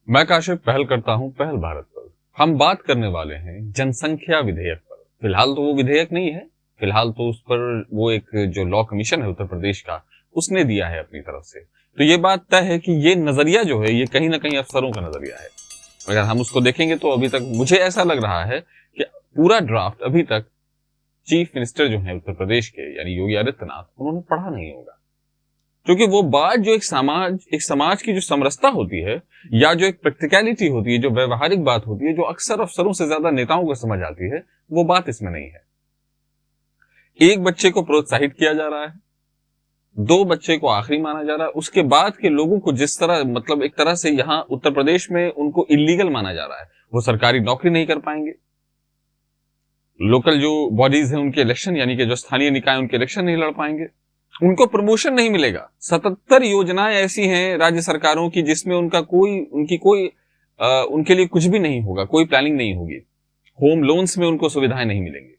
मैं काशिफ पहल करता हूं पहल भारत पर। हम बात करने वाले हैं जनसंख्या विधेयक पर। फिलहाल तो वो विधेयक नहीं है, फिलहाल तो उस पर वो एक जो लॉ कमीशन है उत्तर प्रदेश का, उसने दिया है अपनी तरफ से। तो ये बात तय है कि ये नजरिया जो है ये कहीं ना कहीं अफसरों का नजरिया है। अगर हम उसको देखेंगे तो अभी तक मुझे ऐसा लग रहा है कि पूरा ड्राफ्ट अभी तक चीफ मिनिस्टर जो है उत्तर प्रदेश के यानी योगी आदित्यनाथ, उन्होंने पढ़ा नहीं होगा। क्योंकि वो बात जो एक समाज की जो समरसता होती है या जो एक प्रैक्टिकलिटी होती है, जो व्यवहारिक बात होती है, जो अक्सर अफसरों से ज्यादा नेताओं को समझ आती है, वो बात इसमें नहीं है। एक बच्चे को प्रोत्साहित किया जा रहा है, 2 बच्चे को आखिरी माना जा रहा है, उसके बाद के लोगों को जिस तरह मतलब एक तरह से यहाँ उत्तर प्रदेश में उनको इलीगल माना जा रहा है। वो सरकारी नौकरी नहीं कर पाएंगे, लोकल जो बॉडीज हैं उनके इलेक्शन यानी कि जो स्थानीय निकाय उनके इलेक्शन नहीं लड़ पाएंगे, उनको प्रमोशन नहीं मिलेगा। 77 योजनाएं ऐसी हैं राज्य सरकारों की जिसमें उनके लिए कुछ भी नहीं होगा, कोई प्लानिंग नहीं होगी। होम लोन्स में उनको सुविधाएं नहीं मिलेंगी,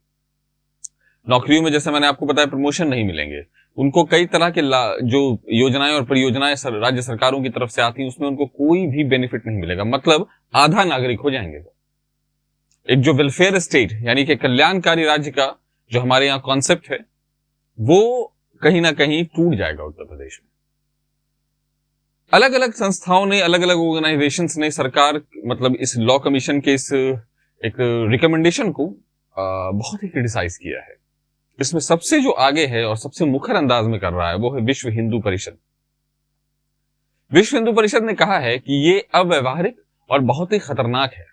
नौकरियों में जैसे मैंने आपको बताया प्रमोशन नहीं मिलेंगे, उनको कई तरह के जो योजनाएं और परियोजनाएं राज्य सरकारों की तरफ से आती हैं उसमें उनको कोई भी बेनिफिट नहीं मिलेगा। मतलब आधा नागरिक हो जाएंगे वो। एक जो वेलफेयर स्टेट यानी कि कल्याणकारी राज्य का जो हमारे यहाँ कॉन्सेप्ट है वो कहीं ना कहीं टूट जाएगा उत्तर प्रदेश में। अलग अलग संस्थाओं ने, अलग अलग ऑर्गेनाइजेशंस ने सरकार मतलब इस लॉ कमीशन के इस एक रिकमेंडेशन को बहुत ही क्रिटिसाइज किया है। इसमें सबसे जो आगे है और सबसे मुखर अंदाज में कर रहा है वो है विश्व हिंदू परिषद। विश्व हिंदू परिषद ने कहा है कि ये अव्यवहारिक और बहुत ही खतरनाक है।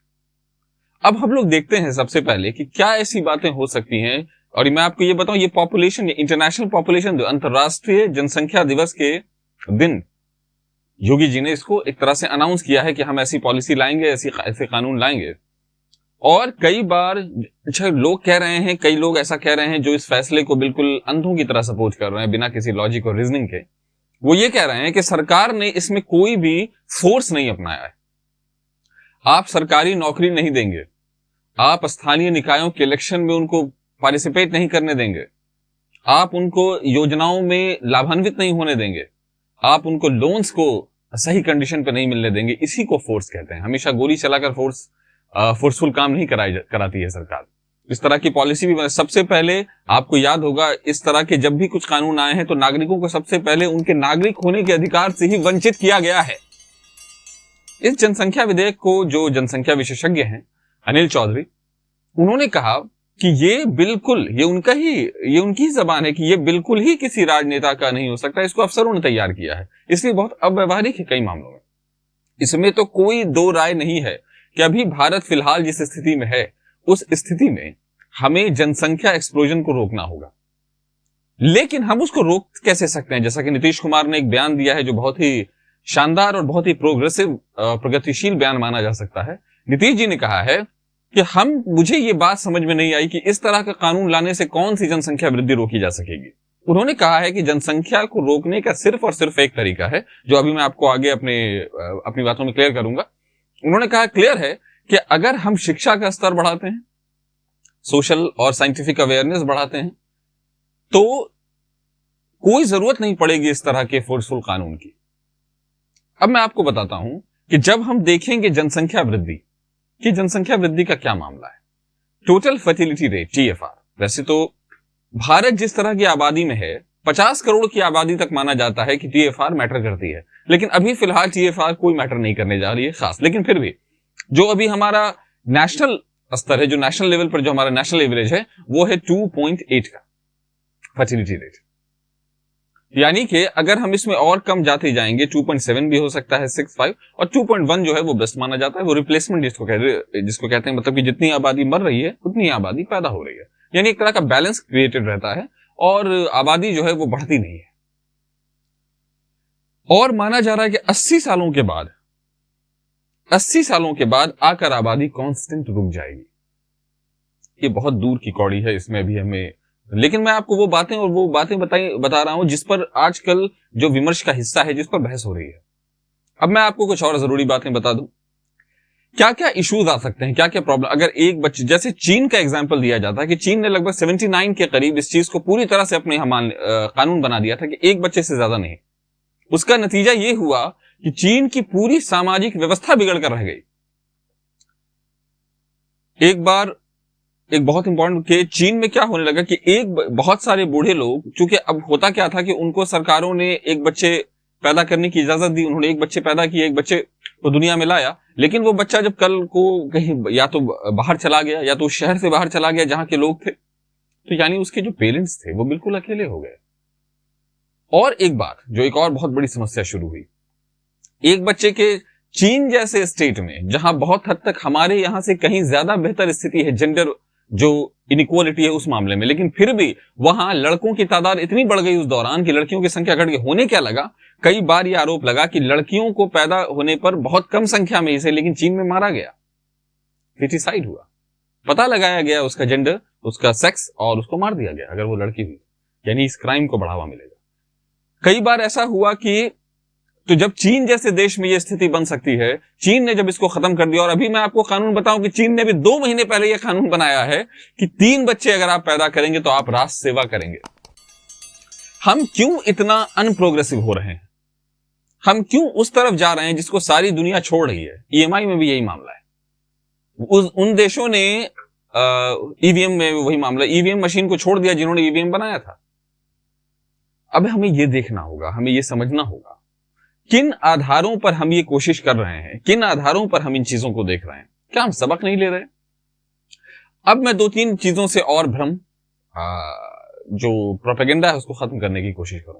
अब हम लोग देखते हैं सबसे पहले कि क्या ऐसी बातें हो सकती हैं। और मैं आपको ये बताऊं, ये पॉपुलेशन, ये इंटरनेशनल पॉपुलेशन, अंतरराष्ट्रीय जनसंख्या दिवस के दिन योगी जी ने इसको एक तरह से अनाउंस किया है कि हम ऐसी पॉलिसी लाएंगे, ऐसे कानून लाएंगे। और कई बार लोग कह रहे हैं, कई लोग ऐसा कह रहे हैं जो इस फैसले को बिल्कुल अंधों की तरह सपोर्ट कर रहे हैं बिना किसी लॉजिक और रीजनिंग के। वो ये कह रहे हैं कि सरकार ने इसमें कोई भी फोर्स नहीं अपनाया है। आप सरकारी नौकरी नहीं देंगे, आप स्थानीय निकायों के इलेक्शन में उनको पार्टिसिपेट नहीं करने देंगे, आप उनको योजनाओं में लाभान्वित नहीं होने देंगे, आप उनको लोन्स को सही कंडीशन पे नहीं मिलने देंगे। इसी को फोर्स कहते हैं। हमेशा गोली चलाकर फोर्सफुल काम नहीं कराती है सरकार। इस तरह की पॉलिसी भी सबसे पहले आपको याद होगा, इस तरह के जब भी कुछ कानून आए हैं तो नागरिकों को सबसे पहले उनके नागरिक होने के अधिकार से ही वंचित किया गया है। इस जनसंख्या विधेयक को जो जनसंख्या विशेषज्ञ हैं अनिल चौधरी, उन्होंने कहा कि ये उनकी जबान है कि ये बिल्कुल ही किसी राजनेता का नहीं हो सकता, इसको अफसरों ने तैयार किया है, इसलिए बहुत अव्यवहारिक है कई मामलों में। इसमें तो कोई दो राय नहीं है कि अभी भारत फिलहाल जिस स्थिति में है उस स्थिति में हमें जनसंख्या एक्सप्लोजन को रोकना होगा। लेकिन हम उसको रोक कैसे सकते हैं? जैसा कि नीतीश कुमार ने एक बयान दिया है जो बहुत ही शानदार और बहुत ही प्रगतिशील बयान माना जा सकता है। नीतीश जी ने कहा है कि मुझे ये बात समझ में नहीं आई कि इस तरह का कानून लाने से कौन सी जनसंख्या वृद्धि रोकी जा सकेगी। उन्होंने कहा है कि जनसंख्या को रोकने का सिर्फ और सिर्फ एक तरीका है, जो अभी मैं आपको आगे अपनी बातों में क्लियर करूंगा। उन्होंने कहा क्लियर है कि अगर हम शिक्षा का स्तर बढ़ाते हैं, सोशल और साइंटिफिक अवेयरनेस बढ़ाते हैं, तो कोई जरूरत नहीं पड़ेगी इस तरह के फोर्सफुल कानून की। अब मैं आपको बताता हूं कि जब हम देखेंगे जनसंख्या वृद्धि का क्या मामला है। टोटल फर्टिलिटी रेट TFR, वैसे तो भारत जिस तरह की आबादी में है 50 करोड़ की आबादी तक माना जाता है कि TFR मैटर करती है, लेकिन अभी फिलहाल TFR कोई मैटर नहीं करने जा रही है खास। लेकिन फिर भी जो अभी हमारा नेशनल स्तर है, जो नेशनल लेवल पर जो हमारा नेशनल एवरेज है, वो है 2.8 का फर्टिलिटी रेट। यानी कि अगर हम इसमें और कम जाते जाएंगे, 2.7 भी हो सकता है, 6.5, और 2.1 जो है वो बेस्ट माना जाता है। वो रिप्लेसमेंट जिसको कहते हैं, मतलब कि जितनी आबादी मर रही है उतनी आबादी पैदा हो रही है, यानी एक तरह का बैलेंस क्रिएटेड रहता है और आबादी जो है वो बढ़ती नहीं है। और माना जा रहा है कि 80 सालों के बाद आकर आबादी कांस्टेंट रुक जाएगी। ये बहुत दूर की कौड़ी है, इसमें भी हमें, लेकिन मैं आपको वो बातें बता रहा हूं जिस पर आजकल जो विमर्श का हिस्सा है, जिस पर बहस हो रही है। अब मैं आपको कुछ और जरूरी बातें बता दूं, क्या क्या इश्यूज आ सकते हैं, क्या क्या प्रॉब्लम। अगर एक बच्चे, जैसे चीन का एग्जांपल दिया जाता है कि चीन ने लगभग 79 के करीब इस चीज को पूरी तरह से अपने कानून बना दिया था कि एक बच्चे से ज्यादा नहीं। उसका नतीजा ये हुआ कि चीन की पूरी सामाजिक व्यवस्था बिगड़ कर रह गई। एक बार एक बहुत इंपॉर्टेंट कि चीन में क्या होने लगा कि बहुत सारे बूढ़े लोग, चूंकि अब होता क्या था कि उनको सरकारों ने एक बच्चे पैदा करने की इजाजत दी, उन्होंने एक बच्चे पैदा किए, एक बच्चे को दुनिया में लाया, लेकिन वो बच्चा जब कल को कहीं या तो बाहर चला गया या तो उस शहर से बाहर चला गया जहां के लोग थे, तो यानी उसके जो पेरेंट्स थे वो बिल्कुल अकेले हो गए। और एक बात जो एक और बहुत बड़ी समस्या शुरू हुई, एक बच्चे के चीन जैसे स्टेट में जहां बहुत हद तक हमारे यहां से कहीं ज्यादा बेहतर स्थिति है जेंडर जो इनइक्वालिटी है उस मामले में, लेकिन फिर भी वहां लड़कों की तादाद इतनी बढ़ गई उस दौरान कि लड़कियों की संख्या घट गई। होने क्या लगा, कई बार यह आरोप लगा कि लड़कियों को पैदा होने पर बहुत कम संख्या में इसे लेकिन चीन में मारा गया, फेटिसाइड हुआ, पता लगाया गया उसका जेंडर, उसका सेक्स, और उसको मार दिया गया अगर वो लड़की हुई, यानी इस क्राइम को बढ़ावा मिलेगा। कई बार ऐसा हुआ कि तो जब चीन जैसे देश में यह स्थिति बन सकती है, चीन ने जब इसको खत्म कर दिया, और अभी मैं आपको कानून बताऊं कि चीन ने भी 2 महीने पहले यह कानून बनाया है कि 3 बच्चे अगर आप पैदा करेंगे तो आप राष्ट्र सेवा करेंगे। हम क्यों इतना अनप्रोग्रेसिव हो रहे हैं, हम क्यों उस तरफ जा रहे हैं जिसको सारी दुनिया छोड़ रही है। ईएमआई में भी यही मामला है, उन देशों ने ईवीएम में वही मामला, ईवीएम मशीन को छोड़ दिया जिन्होंने ईवीएम बनाया था। अब हमें यह देखना होगा, हमें यह समझना होगा किन आधारों पर हम ये कोशिश कर रहे हैं, किन आधारों पर हम इन चीजों को देख रहे हैं। क्या हम सबक नहीं ले रहे? अब मैं 2-3 चीजों से और भ्रम जो प्रोपेगेंडा है उसको खत्म करने की कोशिश करूं।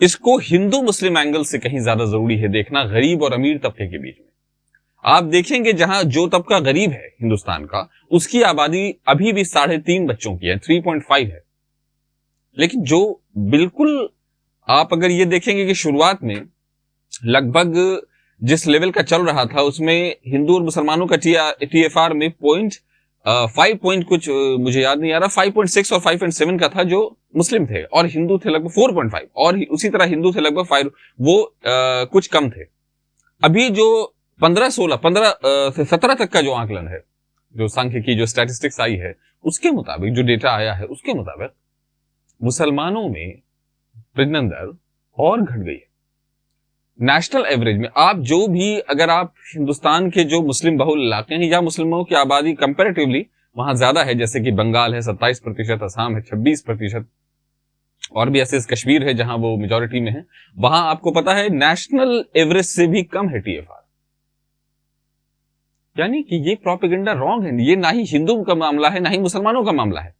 इसको हिंदू मुस्लिम एंगल से कहीं ज्यादा जरूरी है देखना, गरीब और अमीर तबके के बीच में। आप देखेंगे जहां जो तबका गरीब है हिंदुस्तान का, उसकी आबादी अभी भी 3.5 बच्चों की है, 3.5 है। लेकिन जो बिल्कुल आप अगर ये देखेंगे कि शुरुआत में लगभग जिस लेवल का चल रहा था उसमें हिंदू और मुसलमानों का TFR में 5 पॉइंट कुछ मुझे याद नहीं आ रहा, 5.6 और 5.7 का था जो मुस्लिम थे, और हिंदू थे लगभग 4.5, और उसी तरह हिंदू थे लगभग 5, वो कुछ कम थे। अभी जो 15 से 17 तक का जो आंकलन है, जो सांख्यिकी जो स्टैटिस्टिक्स आई है उसके मुताबिक, जो डेटा आया है उसके मुताबिक मुसलमानों में प्रजनन दर और घट गई है। नेशनल एवरेज में आप जो भी, अगर आप हिंदुस्तान के जो मुस्लिम बहुल इलाके हैं या मुस्लिमों की आबादी कंपैरेटिवली वहां ज्यादा है, जैसे कि बंगाल है 27%, असम है 26%, और भी ऐसे कश्मीर है जहां वो मेजॉरिटी में है, वहां आपको पता है नेशनल एवरेज से भी कम है TFR। यानी कि ये प्रोपेगेंडा रॉन्ग है। ये ना ही हिंदू का मामला है ना ही मुसलमानों का मामला है,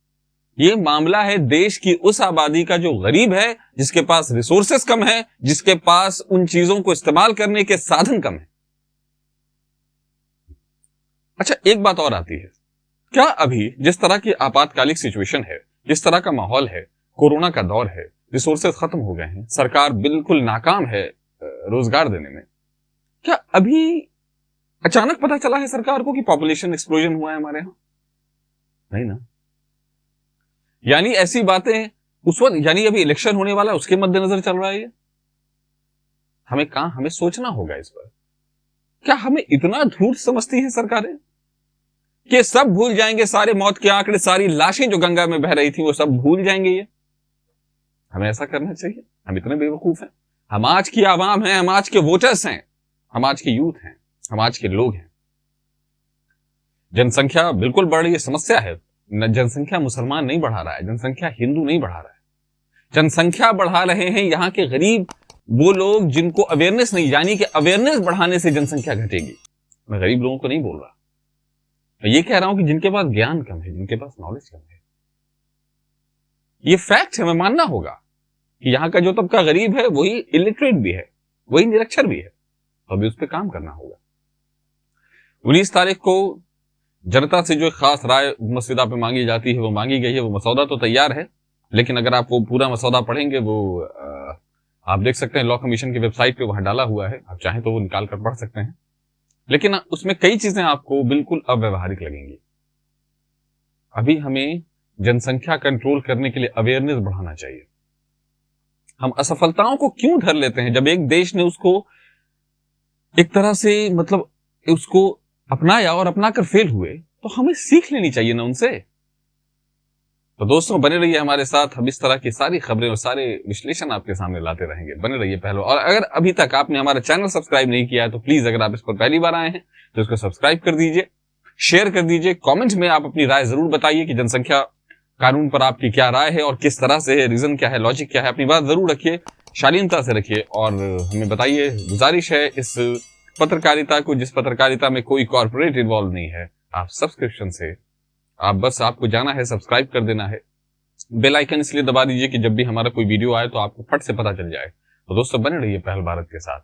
ये मामला है देश की उस आबादी का जो गरीब है, जिसके पास रिसोर्सेस कम है, जिसके पास उन चीजों को इस्तेमाल करने के साधन कम है। अच्छा, एक बात और आती है, क्या अभी जिस तरह की आपातकालिक सिचुएशन है, जिस तरह का माहौल है, कोरोना का दौर है, रिसोर्सेस खत्म हो गए हैं, सरकार बिल्कुल नाकाम है रोजगार देने में, क्या अभी अचानक पता चला है सरकार को कि पॉपुलेशन एक्सप्लोजन हुआ है हमारे यहां? नहीं ना। यानी ऐसी बातें उस वक्त, यानी अभी इलेक्शन होने वाला है उसके मद्देनजर चल रहा है ये। हमें सोचना होगा इस पर। क्या हमें इतना धूर्त समझती हैं सरकारें कि सब भूल जाएंगे, सारे मौत के आंकड़े, सारी लाशें जो गंगा में बह रही थी वो सब भूल जाएंगे ये? हमें ऐसा करना चाहिए? हम इतने बेवकूफ हैं? हम आज की आवाम हैं, हम आज के वोटर्स हैं, हम आज के यूथ हैं, हम आज के लोग हैं। जनसंख्या बिल्कुल बढ़ रही है, समस्या है। जनसंख्या मुसलमान नहीं बढ़ा रहा है, जनसंख्या हिंदू नहीं बढ़ा रहा है, जनसंख्या बढ़ा रहे हैं यहाँ के गरीब, वो लोग जिनको अवेयरनेस नहीं, यानी कि अवेयरनेस बढ़ाने से जनसंख्या घटेगी। मैं गरीब लोगों को नहीं बोल रहा, मैं ये कह रहा हूं कि जिनके पास ज्ञान कम है, जिनके पास नॉलेज कम है। ये फैक्ट है, हमें मानना होगा कि यहाँ का जो तबका गरीब है वही इलिटरेट भी है, वही निरक्षर भी है, तो अभी उस पर काम करना होगा। 19 तारीख को जनता से जो खास राय मसौदा पे मांगी जाती है वो मांगी गई है। वो मसौदा तो तैयार है, लेकिन अगर आप वो पूरा मसौदा पढ़ेंगे, वो आप देख सकते हैं लॉ कमीशन की वेबसाइट पे वहां डाला हुआ है, आप चाहें तो वो निकाल कर पढ़ सकते हैं, लेकिन उसमें कई चीजें आपको बिल्कुल अव्यवहारिक लगेंगी। अभी हमें जनसंख्या कंट्रोल करने के लिए अवेयरनेस बढ़ाना चाहिए। हम असफलताओं को क्यों धर लेते हैं? जब एक देश ने उसको एक तरह से मतलब उसको अपनाया और अपनाकर फेल हुए, तो हमें सीख लेनी चाहिए ना उनसे। तो दोस्तों बने रहिए हमारे साथ, हम इस तरह की सारी खबरें और सारे विश्लेषण आपके सामने लाते रहेंगे। बने रहिए पहले। और अगर अभी तक आपने हमारा चैनल सब्सक्राइब नहीं किया है तो प्लीज, अगर आप इस पर पहली बार आए हैं तो इसको सब्सक्राइब कर दीजिए, शेयर कर दीजिए, कमेंट में आप अपनी राय जरूर बताइए कि जनसंख्या कानून पर आपकी क्या राय है और किस तरह से है, रीजन क्या है, लॉजिक क्या है। अपनी बात जरूर रखिए, शालीनता से रखिए और हमें बताइए। गुजारिश है इस पत्रकारिता को, जिस पत्रकारिता में कोई कॉर्पोरेट इन्वॉल्व नहीं है, आप सब्सक्रिप्शन से आपको जाना है, सब्सक्राइब कर देना है। बेल आइकन इसलिए दबा दीजिए कि जब भी हमारा कोई वीडियो आए तो आपको फट से पता चल जाए। तो दोस्तों बने रहिए पहल भारत के साथ।